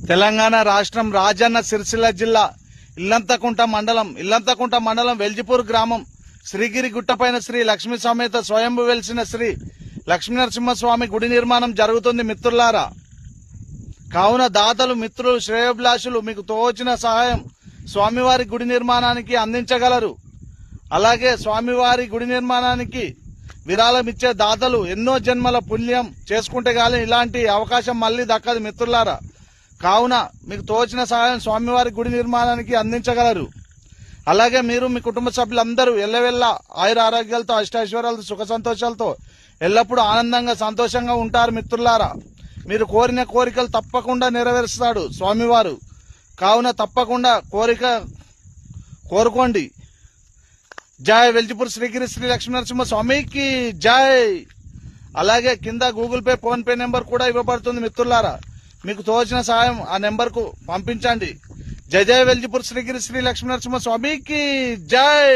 తెలంగాణ రాష్ట్రం రాజన్న సిరిసిల్ల జిల్లా ఇల్లంతకుంట మండలం వెల్జిపూర్ గ్రామం శ్రీగిరి గుట్టపైన శ్రీ లక్ష్మీ సమేత స్వయంభు వెలిసిన శ్రీ లక్ష్మీనరసింహస్వామి గుడి నిర్మాణం జరుగుతుంది మిత్రులారా. కావున దాతలు, మిత్రులు, శ్రేయోభిలాషులు మీకు తోచిన సహాయం స్వామివారి గుడి నిర్మాణానికి అందించగలరు. అలాగే స్వామివారి గుడి నిర్మాణానికి విరాళం ఇచ్చే దాతలు ఎన్నో జన్మల పుణ్యం చేసుకుంటే గానీ ఇలాంటి అవకాశం మళ్ళీ దక్కదు మిత్రులారా. కావున మీకు తోచిన సహాయం స్వామివారి గుడి నిర్మాణానికి అందించగలరు. అలాగే మీరు మీ కుటుంబ సభ్యులందరూ ఎల్లవెల్లా ఆయుర ఆరోగ్యాలతో, అష్టైశ్వర్యాలతో, సుఖ సంతోషాలతో ఎల్లప్పుడూ ఆనందంగా సంతోషంగా ఉంటారు మిత్రులారా. మీరు కోరిన కోరికలు తప్పకుండా నెరవేరుస్తాడు స్వామివారు. కావున తప్పకుండా కోరుకోండి. జై వెల్జిపూర్ శ్రీగిరి శ్రీ లక్ష్మీనరసింహ స్వామికి జై. అలాగే కింద Google pay, phone pay number కూడా ఇవ్వబడుతుంది మిత్రులారా. మీకు తోచిన సహాయం ఆ నెంబర్ కు పంపించండి. జై జై వెల్జిపూర్ శ్రీగిరి శ్రీ లక్ష్మీనరసింహ స్వామికి జై.